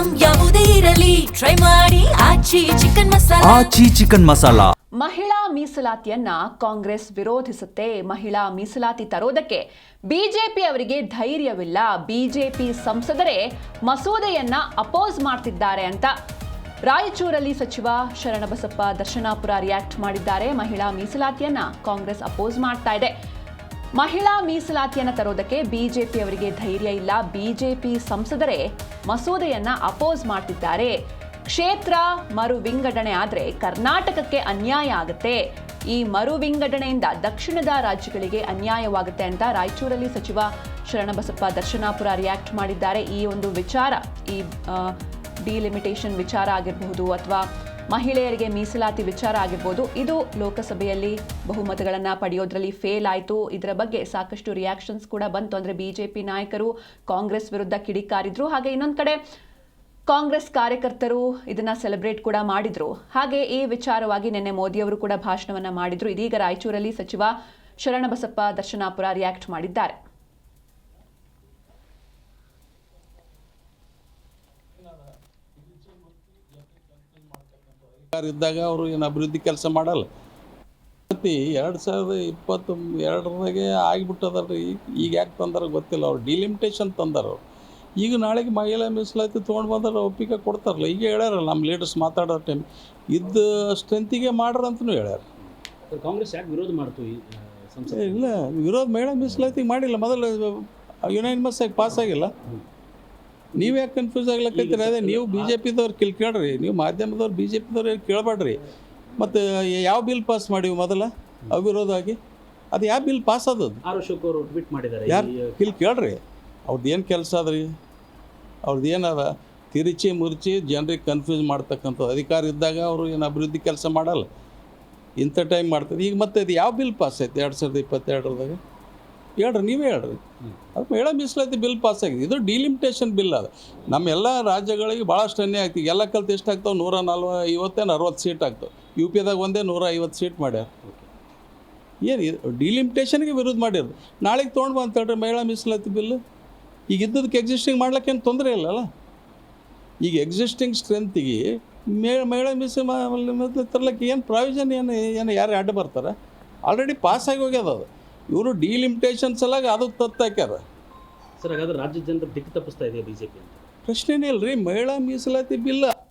Item ಯಾವುದೇ ಇರಲಿ try ಮಾಡಿ ಆಚಿ ಚಿಕನ್ ಮಸಾಲಾ. ಮಹಿಳಾ ಮೀಸಲಾತಿಯನ್ನ ಕಾಂಗ್ರೆಸ್ ವಿರೋಧಿಸುತ್ತೆ. ಮಹಿಳಾ ಮೀಸಲಾತಿ ತರೋದಕ್ಕೆ ಬಿಜೆಪಿ ಅವರಿಗೆ ಧೈರ್ಯವಿಲ್ಲ. ಬಿಜೆಪಿ ಸಂಸದರೇ ಮಸೂದೆಯನ್ನ ಅಪೋಸ್ ಮಾಡ್ತಿದ್ದಾರೆ ಅಂತ ರಾಯಚೂರಲ್ಲಿ ಸಚಿವ ಶರಣಬಸಪ್ಪ ದರ್ಶನಾಪುರ ರಿಯಾಕ್ಟ್ ಮಾಡಿದ್ದಾರೆ. ಮಹಿಳಾ ಮೀಸಲಾತಿಯನ್ನ ಕಾಂಗ್ರೆಸ್ ಅಪೋಸ್ ಮಾಡ್ತಾ ಇದೆ. ಮಹಿಳಾ ಮೀಸಲಾತಿಯನ್ನು ತರೋದಕ್ಕೆ ಬಿಜೆಪಿ ಅವರಿಗೆ ಧೈರ್ಯ ಇಲ್ಲ. ಬಿಜೆಪಿ ಸಂಸದರೇ ಮಸೂದೆಯನ್ನ ಅಪೋಸ್ ಮಾಡ್ತಿದ್ದಾರೆ. ಕ್ಷೇತ್ರ ಮರು ವಿಂಗಡಣೆ ಆದರೆ ಕರ್ನಾಟಕಕ್ಕೆ ಅನ್ಯಾಯ ಆಗುತ್ತೆ. ಈ ಮರು ವಿಂಗಡಣೆಯಿಂದ ದಕ್ಷಿಣದ ರಾಜ್ಯಗಳಿಗೆ ಅನ್ಯಾಯವಾಗುತ್ತೆ ಅಂತ ರಾಯಚೂರಲ್ಲಿ ಸಚಿವ ಶರಣಬಸಪ್ಪ ದರ್ಶನಾಪುರ ರಿಯಾಕ್ಟ್ ಮಾಡಿದ್ದಾರೆ. ಈ ಒಂದು ವಿಚಾರ, ಈ ಡಿಲಿಮಿಟೇಷನ್ ವಿಚಾರ ಆಗಿರಬಹುದು ಅಥವಾ ಮಹಿಳೆಯರಿಗೆ ಮೀಸಲಾತಿ ವಿಚಾರ ಆಗಿರ್ಬೋದು, ಇದು ಲೋಕಸಭೆಯಲ್ಲಿ ಬಹುಮತಗಳನ್ನು ಪಡೆಯೋದ್ರಲ್ಲಿ ಫೇಲ್ ಆಯಿತು. ಇದರ ಬಗ್ಗೆ ಸಾಕಷ್ಟು ರಿಯಾಕ್ಷನ್ಸ್ ಕೂಡ ಬಂತು. ಅಂದರೆ ಬಿಜೆಪಿ ನಾಯಕರು ಕಾಂಗ್ರೆಸ್ ವಿರುದ್ಧ ಕಿಡಿಕಾರಿದ್ರು. ಹಾಗೆ ಇನ್ನೊಂದು ಕಡೆ ಕಾಂಗ್ರೆಸ್ ಕಾರ್ಯಕರ್ತರು ಇದನ್ನ ಸೆಲೆಬ್ರೇಟ್ ಕೂಡ ಮಾಡಿದ್ರು. ಹಾಗೆ ಈ ವಿಚಾರವಾಗಿ ನಿನ್ನೆ ಮೋದಿಯವರು ಕೂಡ ಭಾಷಣವನ್ನ ಮಾಡಿದ್ರು. ಇದೀಗ ರಾಯಚೂರಲ್ಲಿ ಸಚಿವ ಶರಣಬಸಪ್ಪ ದರ್ಶನಾಪುರ ರಿಯಾಕ್ಟ್ ಮಾಡಿದ್ದಾರೆ. ಇದ್ದಾಗ ಅವರು ಏನು ಅಭಿವೃದ್ಧಿ ಕೆಲಸ ಮಾಡಲ್ಲ. ಮತ್ತು 2022 ಆಗಿಬಿಟ್ಟದಲ್ರಿ. ಈಗ ಯಾಕೆ ತಂದಾರ ಗೊತ್ತಿಲ್ಲ. ಅವ್ರು ಡಿಲಿಮಿಟೇಷನ್ ತಂದಾರ. ಅವ್ರು ಈಗ ನಾಳೆಗೆ ಮಹಿಳಾ ಮೀಸಲಾತಿ ತೊಗೊಂಡು ಬಂದ್ರೆ ಒಪ್ಪಿಗೆ ಕೊಡ್ತಾರಲ್ಲ. ಈಗ ಹೇಳ್ಯಾರಲ್ಲ ನಮ್ಮ ಲೀಡರ್ಸ್ ಮಾತಾಡೋ ಟೈಮ್ ಇದ್ದ ಸ್ಟ್ರೆಂತಿಗೆ ಮಾಡ್ರ ಅಂತಲೂ ಹೇಳ್ಯಾರ. ಕಾಂಗ್ರೆಸ್ ಯಾಕೆ ವಿರೋಧ ಮಾಡ್ತು? ಇಲ್ಲ, ವಿರೋಧ ಮಹಿಳಾ ಮೀಸಲಾತಿಗೆ ಮಾಡಿಲ್ಲ. ಮೊದಲು ಯುನೈನ್ಮಸ್ ಆಗಿ ಪಾಸ್ ಆಗಿಲ್ಲ. ನೀವು ಯಾಕೆ ಕನ್ಫ್ಯೂಸ್ ಆಗ್ಲಕ್ಕೈತೀರಿ? ಅದೇ ನೀವು ಬಿ ಜೆ ಪಿದವ್ರು ಕೇಳ್ರಿ, ನೀವು ಮಾಧ್ಯಮದವ್ರು ಬಿ ಜೆ ಪಿದವ್ರು ಕೇಳಬೇಡ್ರಿ. ಮತ್ತು ಯಾವ ಬಿಲ್ ಪಾಸ್ ಮಾಡಿವಿ ಮೊದಲ ಅವಿರೋಧವಾಗಿ? ಅದು ಯಾವ ಬಿಲ್ ಪಾಸ್ ಆದದ್ದು? ಅಶೋಕ್ ಅವರು ಟ್ವೀಟ್ ಮಾಡಿದ್ದಾರೆ. ಯಾರು ಕೇಳ್ರಿ, ಅವ್ರದ್ದು ಏನು ಕೆಲಸ ಅದ್ರಿ? ಅವ್ರದ್ದು ಏನದ ತಿರುಚಿ ಮುರುಚಿ ಜನರಿಗೆ ಕನ್ಫ್ಯೂಸ್ ಮಾಡ್ತಕ್ಕಂಥದ್ದು. ಅಧಿಕಾರ ಇದ್ದಾಗ ಅವರು ಏನು ಅಭಿವೃದ್ಧಿ ಕೆಲಸ ಮಾಡಲ್ಲ. ಇಂಥ ಟೈಮ್ ಮಾಡ್ತಾರೆ. ಈಗ ಮತ್ತೆ ಅದು ಯಾವ ಬಿಲ್ ಪಾಸ್ ಆಯ್ತು 2022 ಹೇಳ್ರಿ, ನೀವೇ ಹೇಳ್ರಿ. ಅದು ಮಹಿಳಾ ಮೀಸಲಾತಿ ಬಿಲ್ ಪಾಸ್ ಆಗಿದೆ. ಇದು ಡಿಲಿಮಿಟೇಷನ್ ಬಿಲ್. ಅದು ನಮ್ಮೆಲ್ಲ ರಾಜ್ಯಗಳಿಗೆ ಭಾಳಷ್ಟು ಅನ್ಯಾಯ ಆಗ್ತದೆ. ಎಲ್ಲ ಕಲ್ತು ಎಷ್ಟಾಗ್ತಾವೆ? 140 ಸೀಟ್ ಆಗ್ತವೆ. ಯು ಪಿದಾಗ ಒಂದೇ 150 ಸೀಟ್ ಮಾಡ್ಯಾರ. ಏನು ಡಿಲಿಮಿಟೇಷನ್ಗೆ ವಿರೋಧ ಮಾಡಿರೋದು. ನಾಳೆಗೆ ತೊಗೊಂಡು ಬಂದು ಹೇಳ್ರಿ ಮಹಿಳಾ ಮೀಸಲಾತಿ ಬಿಲ್. ಈಗ ಇದ್ದದಕ್ಕೆ ಎಕ್ಸಿಸ್ಟಿಂಗ್ ಮಾಡ್ಲಿಕ್ಕೇನು ತೊಂದರೆ ಇಲ್ಲಲ್ಲ. ಈಗ ಎಕ್ಸಿಸ್ಟಿಂಗ್ ಸ್ಟ್ರೆಂತಿಗೆ ಮಹಿಳಾ ಮೀಸಲಾತಿ ತರ್ಲಿಕ್ಕೆ ಏನು ಪ್ರಾವಿಷನ್ ಏನು ಯಾರು ಅಡ್ಡ ಬರ್ತಾರೆ? ಆಲ್ರೆಡಿ ಪಾಸ್ ಆಗಿ ಹೋಗ್ಯದ ಅದು. ಇವರು ಡಿಲಿಮಿಟೇಷನ್ ಸಲಾಗಿ ಅದು ತತ್ತಾಕ್ಯಾರ. ಸರ್, ಹಾಗಾದ್ರೆ ರಾಜ್ಯದ ಜನರು ದಿಕ್ಕು ತಪ್ಪಿಸ್ತಾ ಇದೆಯಾ ಬಿಜೆಪಿ ಅಂತ? ಪ್ರಶ್ನೆನೇ ಇಲ್ಲ ರೀ. ಮಹಿಳಾ ಮೀಸಲಾತಿ ಬಿಲ್